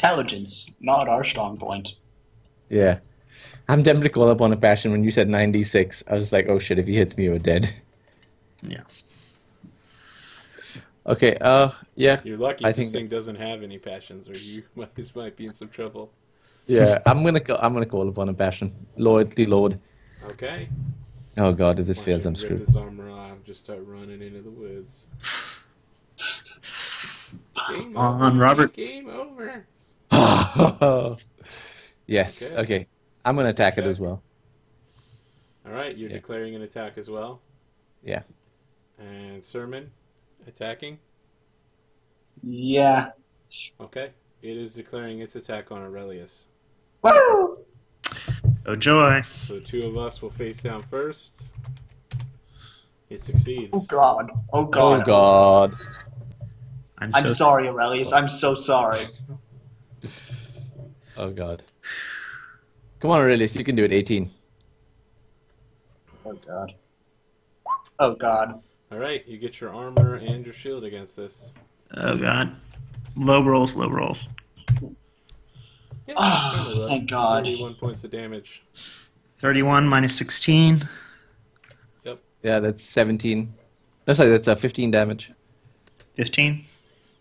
Intelligence, not our strong point. Yeah. I'm tempted to call upon a passion when you said 96. I was like, oh shit, if he hits me, we're dead. Yeah. Okay, yeah. You're lucky I this think thing doesn't have any passions, or you might be in some trouble. yeah, I'm gonna call upon a passion. Loyalty Lord. Okay. Oh god, if this Watch fails, him I'm rip screwed. his armor off, just start running into the woods. Game On, over, Robert. game over. Yes, Okay. okay. I'm gonna attack it Check. as well. All right, you're Yeah. declaring an attack as well. Yeah. And Sermon, attacking. Yeah. Okay. It is declaring its attack on Aurelius. Woo! Oh joy. So two of us will face down first. It succeeds. Oh god. Oh Oh god. god. I'm sorry, Aurelius. I'm so sorry. Oh god. Come on, Aurelius, you can do it. 18. Oh god. Oh god. All right, you get your armor and your shield against this. Oh god. Low rolls, low rolls. Yeah, Ah, kinda low. thank God. 31 points of damage. 31 minus 16. Yeah, that's 17. No, sorry, that's 15 damage. 15.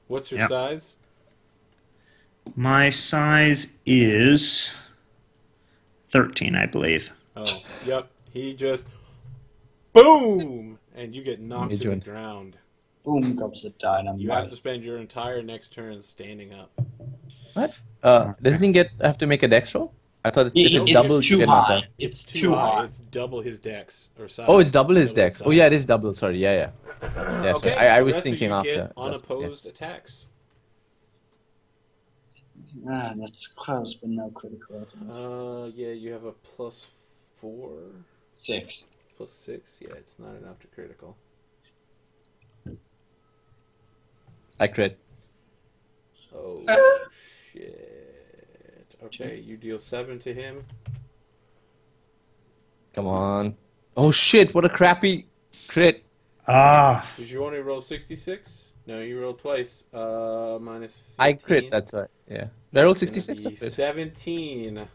What's your Yep. size? My size is 13, I believe. Oh, yep. He just boom, and you get knocked to the joined. ground. Boom goes the dynamite. You have to spend your entire next turn standing up. What? Doesn't he have to make a dex roll? I thought if it's It's double, you too get knocked high. out. It's too high. It's double his dex or size. Oh, it's double his Double dex. Oh yeah, it size. is double. Sorry, yeah, yeah. Yeah, Okay, sorry. I the was rest of thinking you after. get unopposed attacks. Ah, that's close, but no critical. I think. Yeah, you have a +4, 6. +6. Yeah, it's not enough to critical. I crit. Oh shit. Okay, you deal 7 to him. Come on. Oh shit! What a crappy crit. Ah. Did you only roll 66? No, you rolled twice. Minus 15. I crit. That's right. Yeah. Did I roll It's gonna 66? be 17. Yeah.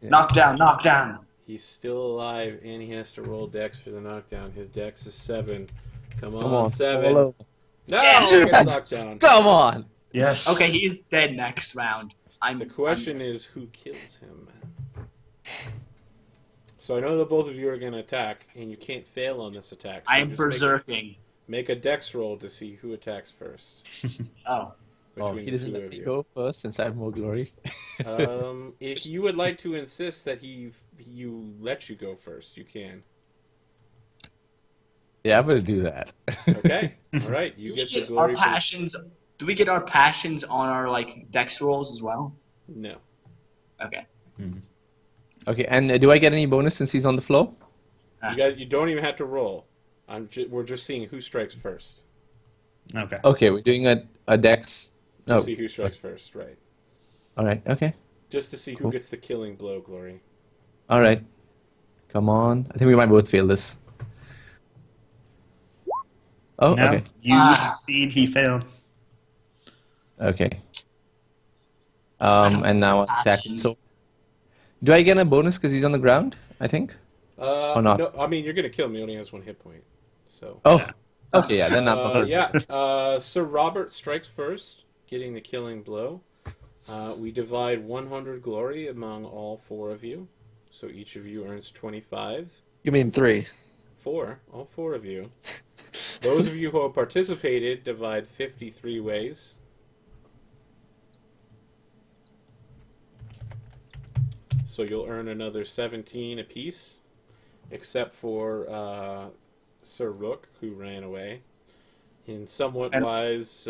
Knock down, knock down. He's still alive, and he has to roll dex for the knockdown. His dex is 7. Come on, Come on. 7. Follow. No, he gets knocked down. Come on. Yes. Okay, he's dead next round. The question is, who kills him? So I know that both of you are going to attack, and you can't fail on this attack. So I'm just berserking. Make a dex roll to see who attacks first. Oh. Oh, Between he the doesn't two let of me you. go first since I have more glory. If you would like to insist that you let you go first, you can. Yeah, I'm gonna do that. Okay. All right. You Do we get the get glory. our passions? Do we get our passions on our like dex rolls as well? No. Okay. Okay, and do I get any bonus since he's on the floor? You don't even have to roll. We're just seeing who strikes first. Okay. Okay, we're doing a dex. To No. see who strikes first, right? All right. Okay. Just to see who Cool. gets the killing blow, Glory. All right. Come on. I think we might both fail this. Oh, No, okay. you Ah. succeed, he failed. Okay. I don't And now I'm see attacking. So, passions. do I get a bonus because he's on the ground? I think. Or not? No, I mean, you're going to kill him. He only has 1 hit point. So. Oh. Yeah. Okay. Yeah. Then I'm hurt. Yeah. Sir Robert strikes first, getting the killing blow. We divide 100 glory among all 4 of you. So each of you earns 25. You mean 3? 4. All 4 of you. Those of you who have participated divide 53 ways. So you'll earn another 17 apiece, except for Sir Rook, who ran away, in somewhat wise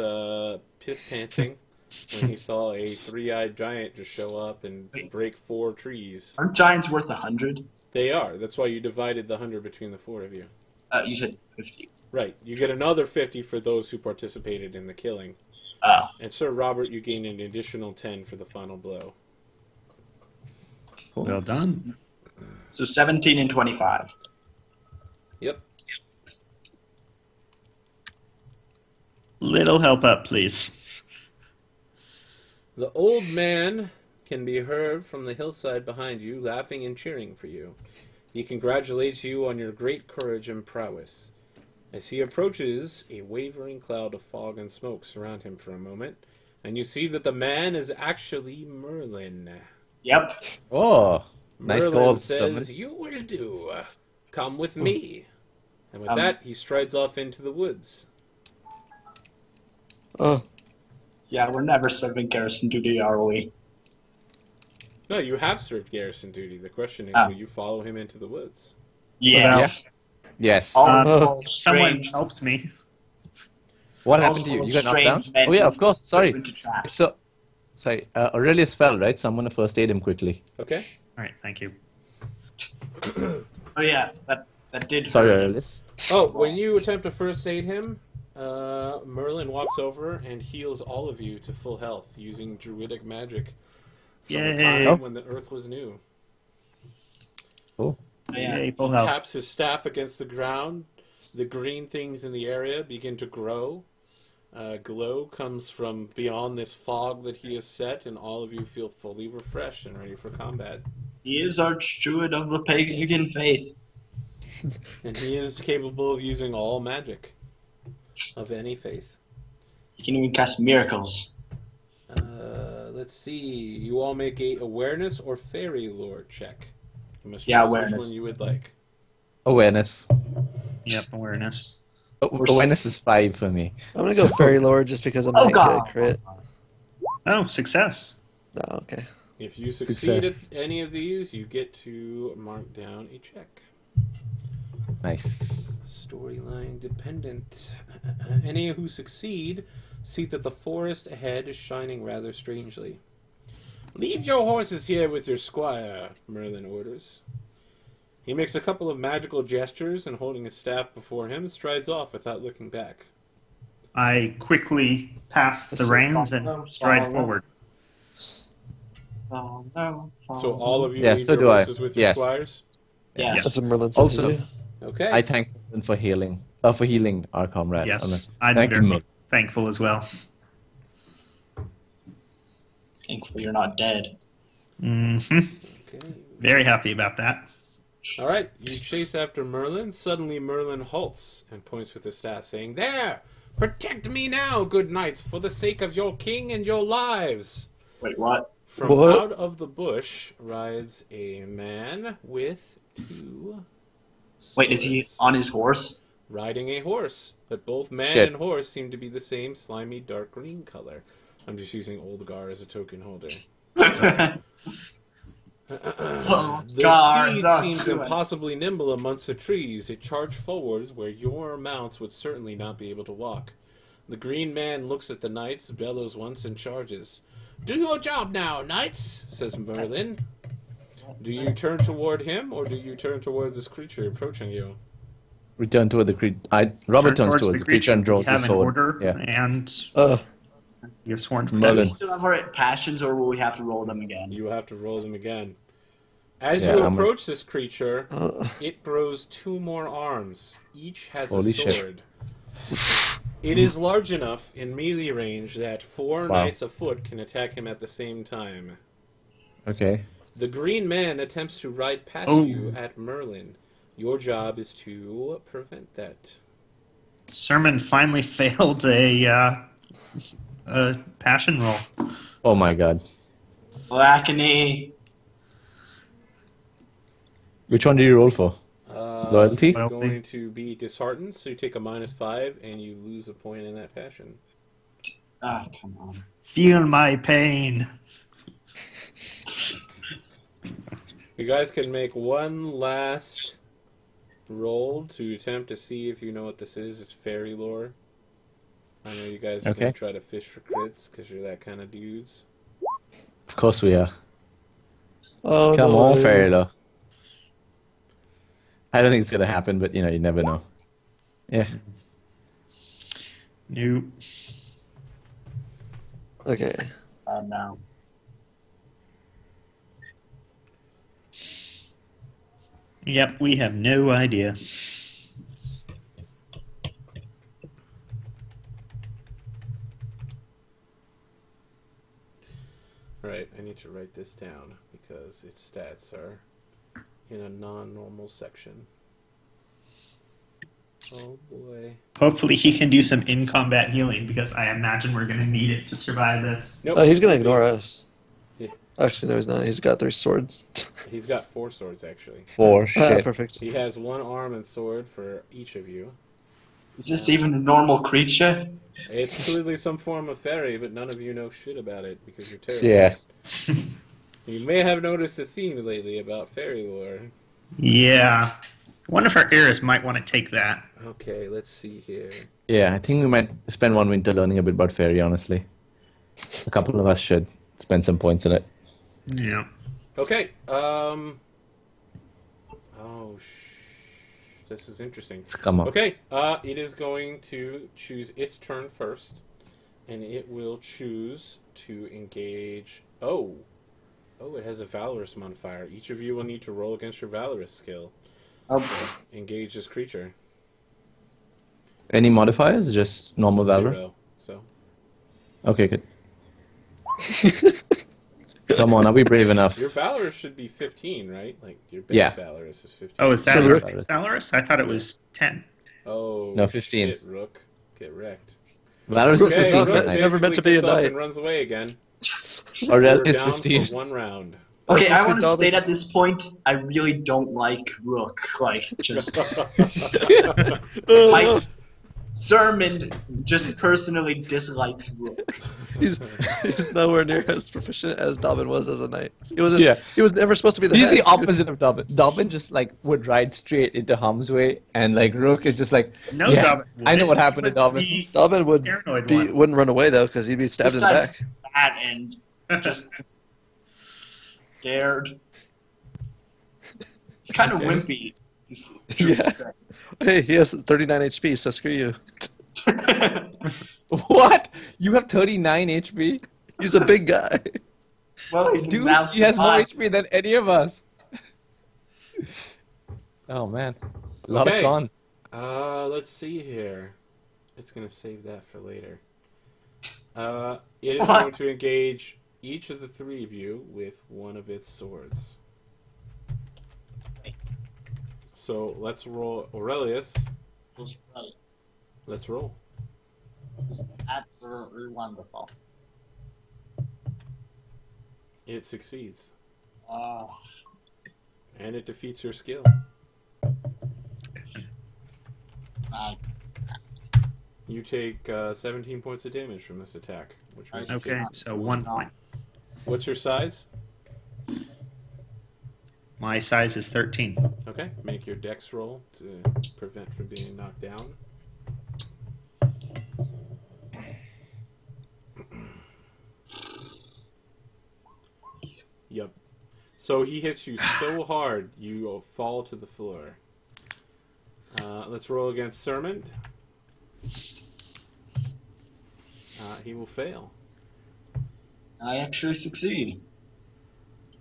piss-pantsing when he saw a 3-eyed giant just show up and break 4 trees. Aren't giants worth 100? They are. That's why you divided the 100 between the 4 of you. You said 50. Right. You get another 50 for those who participated in the killing. Oh. And Sir Robert, you gain an additional 10 for the final blow. Cool. Well done. So 17 and 25. Yep. Little help up, please. The old man can be heard from the hillside behind you, laughing and cheering for you. He congratulates you on your great courage and prowess. As he approaches, a wavering cloud of fog and smoke surround him for a moment, and you see that the man is actually Merlin. Yep. Oh, nice Merlin call. says, "You will do. Come with me." And with that, he strides off into the woods. Oh, Yeah, we're never serving garrison duty, are we? No, you have served garrison duty. The question is, Ah. will you follow him into the woods? Yes. Yes. Always Uh, full of Someone strange, helps me. What always happened to you? full of You got knocked down? strange men Oh yeah, who of course. put Sorry. you into traps. So, sorry. Aurelius fell, right? So I'm gonna first aid him quickly. Okay. All right, thank you. Oh yeah, that did Sorry, hurt him. Aurelius. Oh, when you attempt to first aid him, Merlin walks over and heals all of you to full health using druidic magic from the Yay. time Oh. when the earth was new. Cool. Oh, yeah. Yay, full health. Taps his staff against the ground. The green things in the area begin to grow. Glow comes from beyond this fog that he has set, and all of you feel fully refreshed and ready for combat. He is Archdruid of the pagan faith. And he is capable of using all magic of any faith. He can even cast miracles. Let's see. You all make a awareness or fairy lore check. You must Yeah, choose awareness. which one you would like. Awareness. Yep, awareness. Awareness is 5 for me. I'm gonna go Fairy Lord just because I'm Oh not god! good at crit. Oh, success. No, okay. If you succeed Success. at any of these, you get to mark down a check. Nice. Storyline dependent. Any who succeed see that the forest ahead is shining rather strangely. "Leave your horses here with your squire," Merlin orders. He makes a couple of magical gestures and, holding his staff before him, strides off without looking back. I quickly pass the reins and stride forward. Oh no. So all of you Yeah, leave so your do I. horses with your Yes. squires? Yes. That's what Merlin said Also, to do. Okay. I thank him for healing. For healing our comrade. Yes, I'm Thank you, very Merlin. thankful as well. Thankfully you're not dead. hmm Okay. Very happy about that. All right, you chase after Merlin. Suddenly Merlin halts and points with his staff, saying, "There! Protect me now, good knights, for the sake of your king and your lives!" Wait, what? From What? out of the bush rides a man with 2 Wait, is he swords. on his horse? Riding a horse, but both man Shit. and horse seem to be the same slimy dark green color. I'm just using Oldgar as a token holder. Oh, The God, steed not seems doing. impossibly nimble amongst the trees. It charged forwards where your mounts would certainly not be able to walk. The green man looks at the knights, bellows once, and charges. "Do your job now, knights," says Merlin. Do you turn toward him, or do you turn toward this creature approaching you? Return toward the creature. Robert turns towards the creature and draws We have his an sword. order, Yeah. and you're sworn to Do we Merlin. protect. still have our passions, or will we have to roll them again? You will have to roll them again. As Yeah, you I'm- approach this creature, Uh, it grows 2 more arms. Each has Holy a shit. sword. It is large enough in melee range that 4 Wow. knights afoot can attack him at the same time. Okay. The green man attempts to ride past Oh. you at Merlin. Your job is to prevent that. Sermon finally failed a passion roll. Oh my god. Blackney. Which one do you roll for? Loyalty? It's going to be disheartened, so you take a -5 and you lose a point in that passion. Ah, come on. Feel my pain. You guys can make one last roll to attempt to see if you know what this is. It's fairy lore. I know you guys are Okay. going to try to fish for crits because you're that kind of dudes. Of course we are. oh, Come no on, way. Fairyla. I don't think it's gonna happen, but you never know. Yeah. Nope. Okay. No. Yep, we have no idea. Right, I need to write this down because its stats are in a non-normal section. Oh boy. Hopefully he can do some in-combat healing, because I imagine we're going to need it to survive this. Nope. Oh, he's gonna ignore us. Yeah. Actually, no, he's not. He's got 3 swords. He's got 4 swords, actually. 4 Ah, shit. perfect. He has 1 arm and sword for each of you. Is this even a normal creature? It's clearly some form of fairy, but none of you know shit about it because you're terrible. Yeah. You may have noticed a theme lately about fairy lore. Yeah. One of our heirs might want to take that. Okay, let's see here. Yeah, I think we might spend one winter learning a bit about fairy, honestly. A couple of us should spend some points in it. Yeah. Okay, oh, this is interesting. Come on. Okay, it is going to choose its turn first, and it will choose to engage... Oh, it has a Valorous modifier. Each of you will need to roll against your Valorous skill. Engage this creature. Any modifiers? Just normal valor? 0, so... Okay, good. Come on, are we brave enough? Your Valorous should be 15, right? Like, your base Yeah. Valorous is 15. Oh, is that So your Rook- Valorous? I thought it was 10. Oh, No, 15. shit, Rook. Get wrecked. Valorous Rook is is Okay, not not Rook meant- nice. never meant to basically be a gets up knight. and runs away again. Or You're is down 15. for 1 round. Okay, I Rook want to is state dominant. at this point, I really don't like Rook. Like, just my sermon just personally dislikes Rook. He's nowhere near as proficient as Dobbin was as a knight. Yeah. He was never supposed to be the He's head. the opposite of Dobbin. Dobbin just like would ride straight into harm's way, and like Rook is just like, No, yeah, Dobbin I know what happened to was Dobbin. the Dobbin would paranoid one. wouldn't run away though because he'd be stabbed This in the guy's back. fat and just scared. It's kind of Okay. wimpy. Yeah. Hey, he has 39 HP, so screw you. What? You have 39 HP? He's a big guy. Well, he Dude, now he has more survived. HP than any of us. Oh man, a lot Okay. of con. Let's see here. It's going to save that for later. It is What? going to engage each of the 3 of you with one of its swords. So let's roll. Aurelius, That's right. let's roll. This is absolutely wonderful. It succeeds. Oh, And it defeats your skill. my You take 17 points of damage from this attack. Which means Okay, so 1 point. What's your size? My size is 13. Okay, make your dex roll to prevent from being knocked down. Yep. So he hits you so hard, you fall to the floor. Let's roll against Sermond. He will fail. I actually succeed.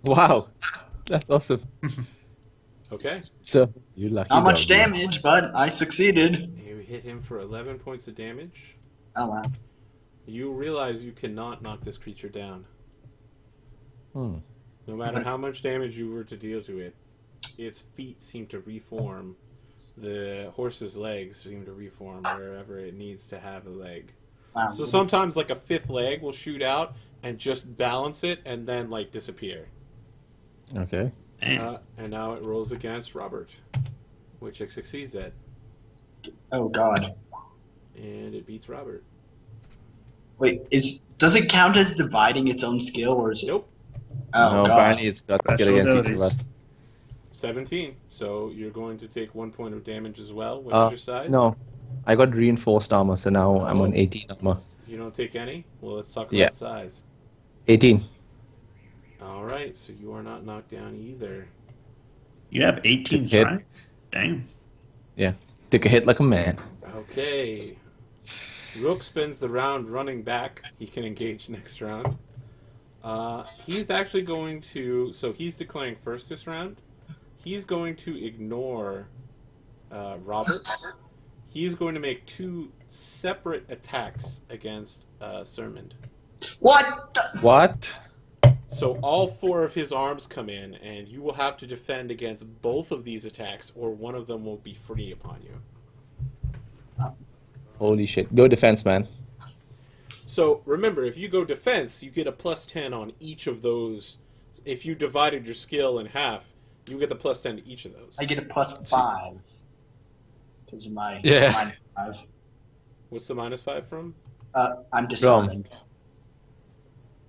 Wow, that's awesome. Okay. So you lucky. Not much dog. damage, but I succeeded. You hit him for 11 points of damage. Oh wow. You realize you cannot knock this creature down. Hmm. No matter how much damage you were to deal to it, its feet seem to reform. The horse's legs seem to reform wherever it needs to have a leg. Wow. So sometimes, like, a 5th leg will shoot out and just balance it and then, like, disappear. Okay. Damn. And now it rolls against Robert, which it succeeds at. Oh god. And it beats Robert. Wait, does it count as dividing its own skill, or is it? Nope. Oh no, god. apparently it's got skill Special against each of abilities. us. 17. So you're going to take 1 point of damage as well. What's your size? No, I got reinforced armor, so now I'm on 18 armor. You don't take any? Well, let's talk about Yeah. size. 18. Alright, so you are not knocked down either. You have 18 Good hit. size? Damn. Take a hit like a man. Okay. Rook spends the round running back. He can engage next round. He's actually going to... So he's declaring first this round. He's going to ignore Robert. He's going to make 2 separate attacks against Sermond. What? What? So all 4 of his arms come in, and you will have to defend against both of these attacks, or one of them will be free upon you. Holy shit. Go defense, man. So remember, if you go defense, you get a +10 on each of those. If you divided your skill in half, you get the +10 to each of those. I get a +5 because of my -5. What's the -5 from? I'm disheartened.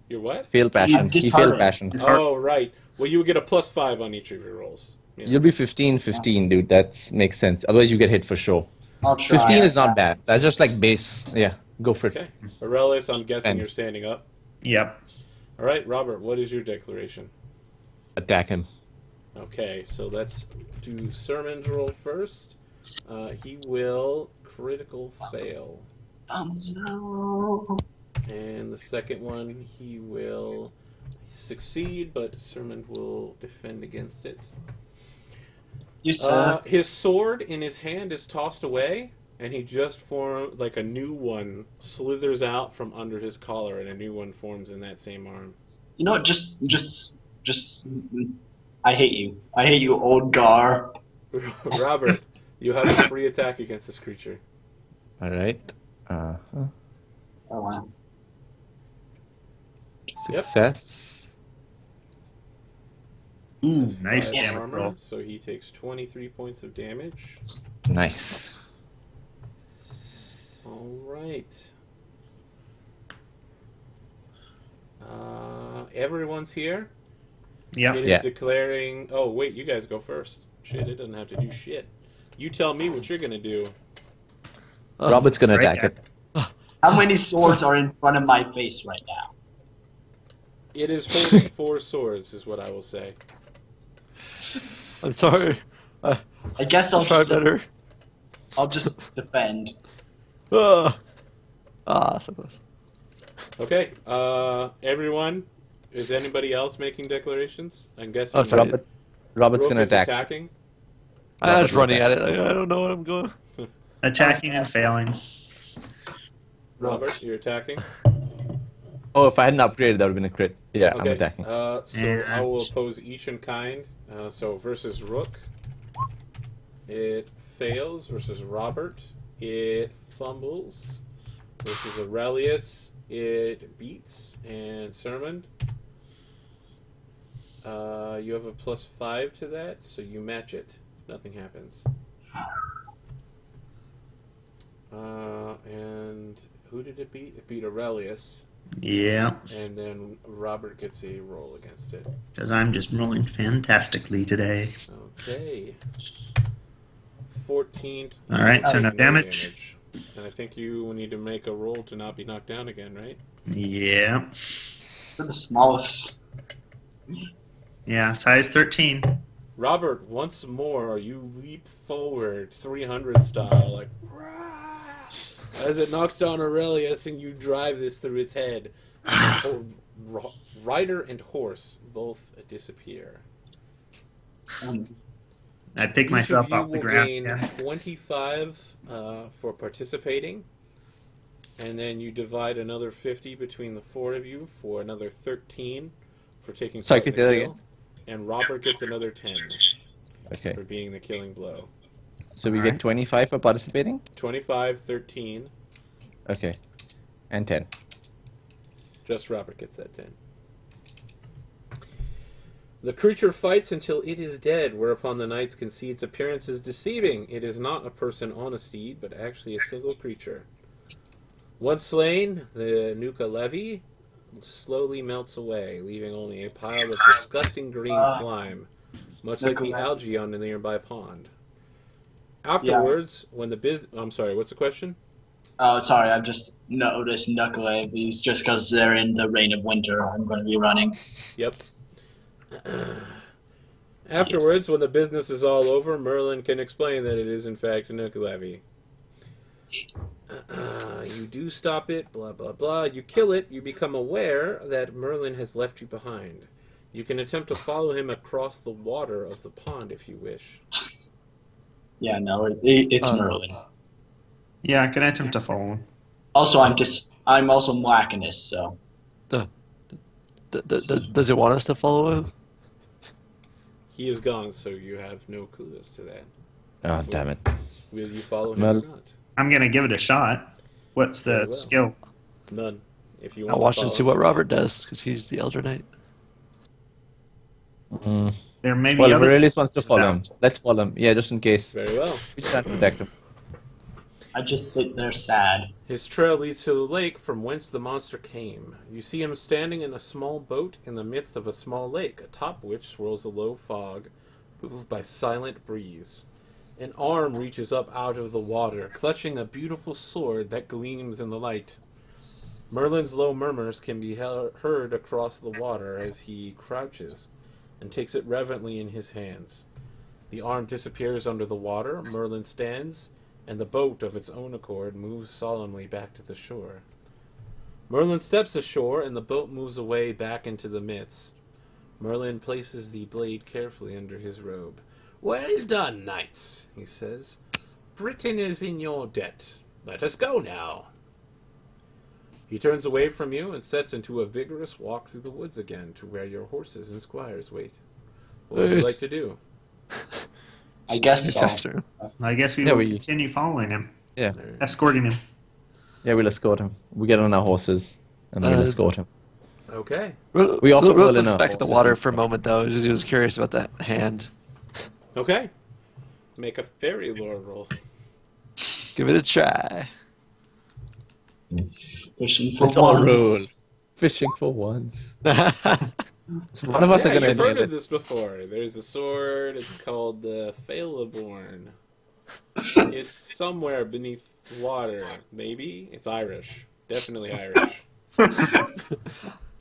Your what? Fail passion. He's He failed disheartened. passion. Oh, right. Well, you would get a +5 on each of your rolls. Yeah. You'll be 15-15, dude. That makes sense. Otherwise, you get hit for sure. I'll try. 15 is not bad. That's just like base. Yeah, go for it. Okay. Aurelius, I'm guessing And- you're standing up. Yep. All right, Robert, what is your declaration? Attack him. Okay, so let's do Sermon's roll first. He will critical fail. No. And the second one, he will succeed, but Sermon will defend against it. You said His sword in his hand is tossed away, and he just formed, like a new one slithers out from under his collar, and a new one forms in that same arm. you know what? Just. I hate you. I hate you, old Gar. Robert, you have a free attack against this creature. All right. Oh wow. Yep. Success. Ooh, nice 5 damage armor, roll. so he takes 23 points of damage. Nice. All right. Everyone's here. Yep. It is Yeah. declaring. Oh wait, you guys go first. Shit, it doesn't have to do shit. You tell me what you're gonna do. Robert's gonna Right attack there. it. How many swords are in front of my face right now? It is holding 4 swords, is what I will say. I'm sorry. I guess I'll try better. I'll just defend. So close. Okay. Everyone. Is anybody else making declarations? I'm guessing. Oh, sorry. Robert's Rook gonna is attack. attacking. I was Robert running attack. at it. I don't know what I'm going. Attacking and failing. Robert, you're attacking. Oh, if I hadn't upgraded, that would have been a crit. Yeah, I'm Okay. attacking. So And- I will oppose each in kind. So versus Rook, it fails. Versus Robert, it fumbles. Versus Aurelius, it beats. And Sermon, you have a +5 to that, so you match it. Nothing happens. And who did it beat? It beat Aurelius. Yeah, And then Robert gets a roll against it. because I'm just rolling fantastically today. Okay. 14. All right, so no no damage. And I think you will need to make a roll to not be knocked down again, right? Yeah. You're the smallest. Yeah, size 13. Robert, once more, you leap forward 300 style, like, "Rah!" as it knocks down Aurelius and you drive this through its head. Rider and horse both disappear. I pick myself off the Each of you will ground. gain Yeah. 25 for participating, and then you divide another 50 between the 4 of you for another 13 for taking Sorry, part in could you the say that kill. And Robert gets another 10 Okay. for being the killing blow. So we Alright. get 25 for participating? 25, 13. Okay. And 10. Just Robert gets that 10. The creature fights until it is dead, whereupon the knights concedes appearance is deceiving. It is not a person on a steed, but actually a single creature. Once slain, the Nuka Levy slowly melts away, leaving only a pile of disgusting green slime, much like the Nuka Levy. algae on the nearby pond. Afterwards, when the I'm sorry, what's the question? Oh, sorry, I've just noticed knuckle levies just because they're in the reign of winter. I'm going to be running. Yep. Afterwards, when the business is all over, Merlin can explain that it is in fact a Nuka Levy. You do stop it, blah blah blah. You kill it, you become aware that Merlin has left you behind. You can attempt to follow him across the water of the pond if you wish. Yeah, no, it's Merlin. Yeah, I can attempt to follow him. Also, I'm also Blackenist, so. Does it want us to follow him? He is gone, so you have no clue as to that. Oh, damn it. Will you follow him Well- or not? I'm gonna give it a shot. What's the Very well. skill? None. If you I'll want watch to and follow see what him, Robert does, because he's the Elder Knight. Mm. There may be Well, other. Aurelius wants to follow him. about. Let's follow him. Yeah, just in case. Very well. We try to protect him. I just sit there sad. His trail leads to the lake from whence the monster came. You see him standing in a small boat in the midst of a small lake, atop which swirls a low fog, moved by silent breeze. An arm reaches up out of the water, clutching a beautiful sword that gleams in the light. Merlin's low murmurs can be heard across the water as he crouches and takes it reverently in his hands. The arm disappears under the water. Merlin stands, and the boat of its own accord moves solemnly back to the shore. Merlin steps ashore, and the boat moves away back into the mist. Merlin places the blade carefully under his robe. "Well done, knights," he says. "Britain is in your debt. Let us go now." He turns away from you and sets into a vigorous walk through the woods again to where your horses and squires wait. What would you Wait. like to do? I guess It's so. after him. I guess we Yeah, will we- continue following him, Yeah. escorting him. Yeah, we'll escort him. We get on our horses, and we'll escort him. Okay. We offer Will Merlin looks a back at the horse, water I think. for a moment, though, because he was curious about that hand. Okay. Make a fairy lore roll. Give it a try. Fishing for It's all once. rules. Fishing for once. So one of us are Yeah, gonna you've heard nail of it. this before. There's a sword. It's called the Failaborn. It's somewhere beneath water. Maybe it's Irish. Definitely Irish.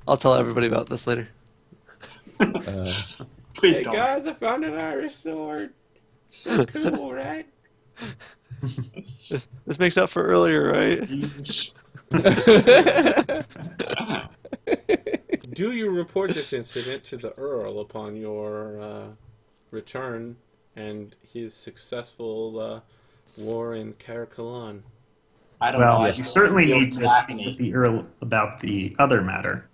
I'll tell everybody about this later. Please Hey don't. guys, I found an Irish sword. So cool, right? This makes up for earlier, right? Do you report this incident to the Earl upon your return and his successful war in Carcalan? I don't know. Well, I you just certainly feel need to speak with the Earl about the other matter.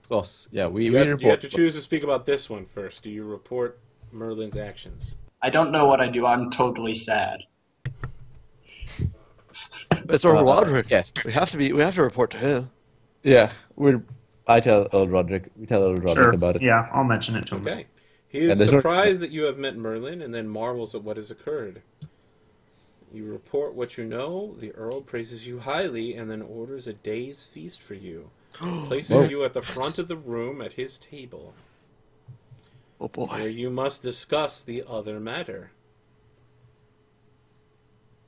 Of course, yeah. We You have report. to choose to speak about this one first. Do you report Merlin's actions? I don't know what I do. I'm totally sad. It's Earl Roderick. Yes. We have to report to him. Yeah. I tell Earl Roderick. We tell Earl Roderick Sure. about it. Yeah, I'll mention it to him. Okay. He is there's no- surprised that you have met Merlin and then marvels at what has occurred. You report what you know. The Earl praises you highly and then orders a day's feast for you. Places Whoa. you at the front of the room at his table, Oh where boy. you must discuss the other matter.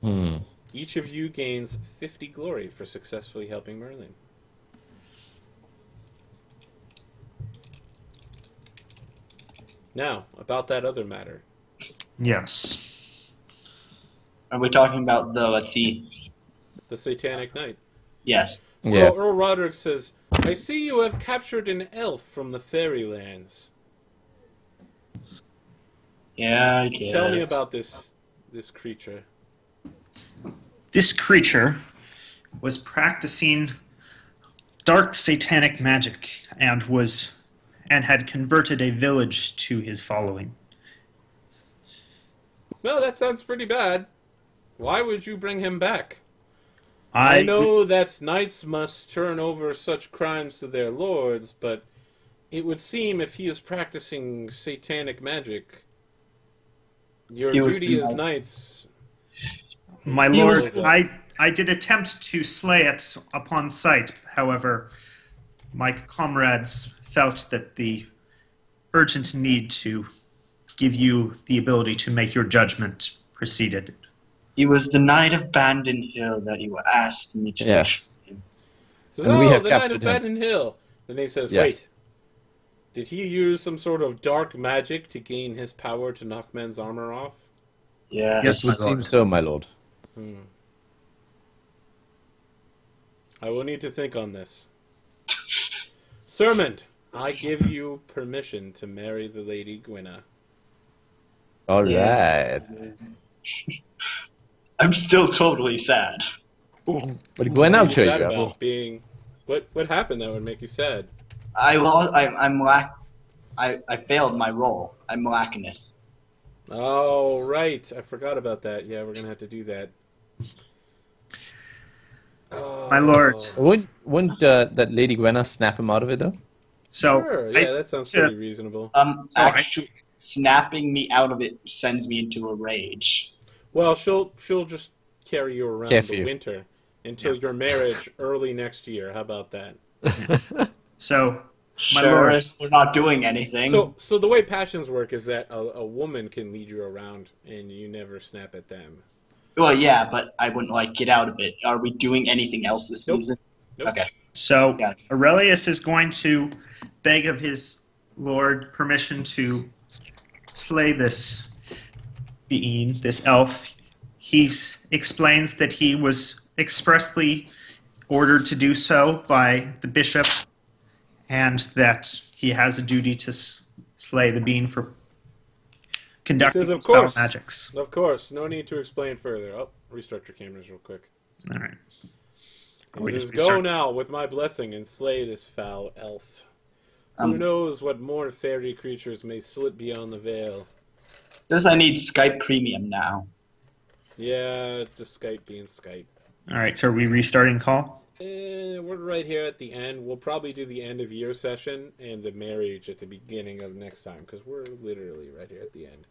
Hmm. Each of you gains 50 glory for successfully helping Merlin. Now, about that other matter. Yes. Are we talking about the, let's see, The Satanic Knight. yes. So Yeah. Earl Roderick says, "I see you have captured an elf from the fairylands. Yeah, I guess. Tell me about this creature." This creature was practicing dark satanic magic and had converted a village to his following. Well, that sounds pretty bad. Why would you bring him back? I I know that knights must turn over such crimes to their lords, but it would seem if he is practicing satanic magic, your He was duty as tonight. knights... My He lord, was- I did attempt to slay it upon sight. However, my comrades felt that the urgent need to give you the ability to make your judgment preceded. He was the knight of Bandon Hill that you asked me to Yeah. wish for him. Says, And we "Oh, have the Knight captured of him." Baden Hill." Then he says, Yes. "Wait, did he use some sort of dark magic to gain his power to knock men's armor off?" Yes. Yes, It would my lord. seem so, my lord. I will need to think on this. Sermon, I give you permission to marry the Lady Gwynna. All right. Yes. I'm still totally sad. But Gwen, I'll What are show you you. sad about? Being... What happened that would make you sad? I lost. I failed my roll. I'm lacking this. Oh, right. I forgot about that. Yeah, we're gonna have to do that. My lord. Oh. Wouldn't that Lady Gwenna snap him out of it though? So Sure. I Yeah, that sounds to- pretty reasonable. So Actually, snapping me out of it sends me into a rage. Well, she'll just carry you around Care the for you. winter until your marriage early next year. How about that? So my Sure, lord. if we're not doing anything. So the way passions work is that a woman can lead you around and you never snap at them. Well, yeah, but I wouldn't get out of it. Are we doing anything else this Nope. season? Nope. Okay. So Yes. Aurelius is going to beg of his lord permission to slay this being, this elf. He explains that he was expressly ordered to do so by the bishop, and that he has a duty to slay the being for conducting of spell course. magics. Of course, no need to explain further. Oh, restart your cameras real quick. All right. He We says, just "Go restart. now with my blessing and slay this foul elf. Who Um, knows what more fairy creatures may slip beyond the veil?" Does I need Skype Premium now? Yeah, just Skype being Skype. All right. So are we restarting call? We're right here at the end. We'll probably do the end of year session and the marriage at the beginning of next time because we're literally right here at the end.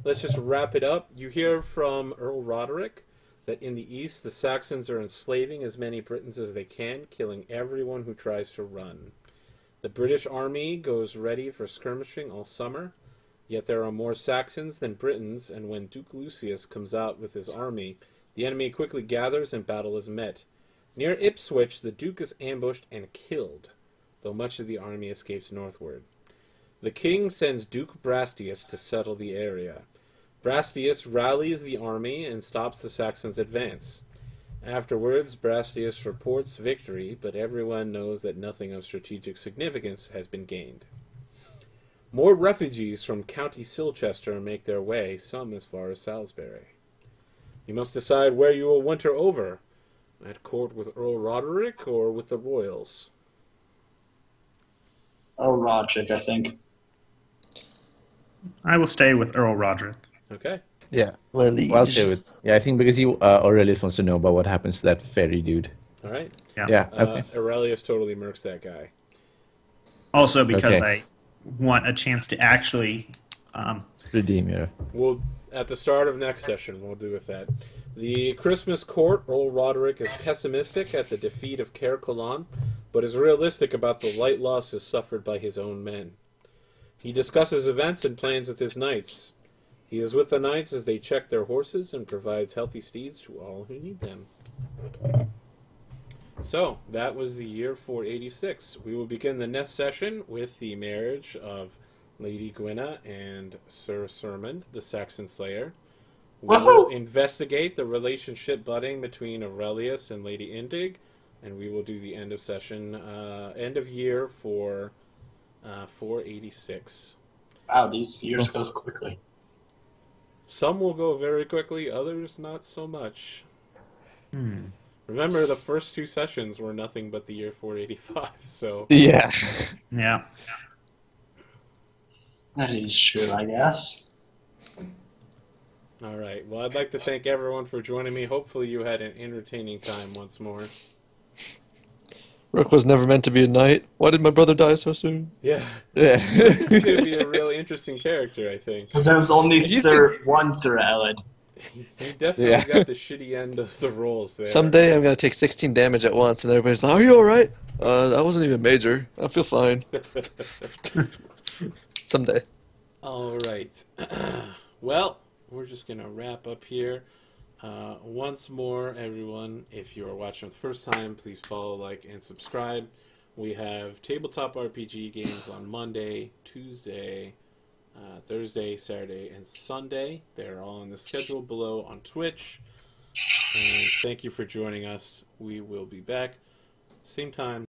Let's just wrap it up. You hear from Earl Roderick that in the east the Saxons are enslaving as many Britons as they can, killing everyone who tries to run. The British army goes ready for skirmishing all summer, yet there are more Saxons than Britons, and when Duke Lucius comes out with his army, the enemy quickly gathers and battle is met. Near Ipswich, the Duke is ambushed and killed, though much of the army escapes northward. The king sends Duke Brastius to settle the area. Brastius rallies the army and stops the Saxons' advance. Afterwards, Brastius reports victory, but everyone knows that nothing of strategic significance has been gained. More refugees from County Silchester make their way, some as far as Salisbury. You must decide where you will winter over, at court with Earl Roderick or with the royals. Oh, Roderick, I think. I will stay with Earl Roderick. Okay. Yeah. My liege. Well, I'll stay with. Yeah, I think because Aurelius wants to know about what happens to that fairy dude. All right. Yeah. Okay. Aurelius totally murks that guy. Also because Okay. I want a chance to actually Redeem your. We'll at the start of next session we'll do with that. The Christmas court, Earl Roderick is pessimistic at the defeat of Caer Colon, but is realistic about the light losses suffered by his own men. He discusses events and plans with his knights. He is with the knights as they check their horses and provides healthy steeds to all who need them. So, that was the year 486. We will begin the next session with the marriage of Lady Gwenna and Sir Sermond, the Saxon Slayer. We will investigate the relationship budding between Aurelius and Lady Indig, and we will do the end of session, end of year for 486. Wow, these years go quickly. Some will go very quickly, others not so much. Remember, the first two sessions were nothing but the year 485, so... Yeah. yeah. That is true, I guess. All right. Well, I'd like to thank everyone for joining me. Hopefully you had an entertaining time once more. Rook was never meant to be a knight. Why did my brother die so soon? Yeah. Yeah. He's going to be a really interesting character, I think. Because there was only one Sir Ellen. He definitely got the shitty end of the roles there. Someday I'm gonna take 16 damage at once, and everybody's like, "Are you all right?" That wasn't even major. I feel fine. Someday. All right. Well, we're just going to wrap up here. Once more, everyone, if you are watching for the first time, please follow, like, and subscribe. We have tabletop RPG games on Monday, Tuesday, Thursday, Saturday, and Sunday. They're all in the schedule below on Twitch. And thank you for joining us. We will be back same time.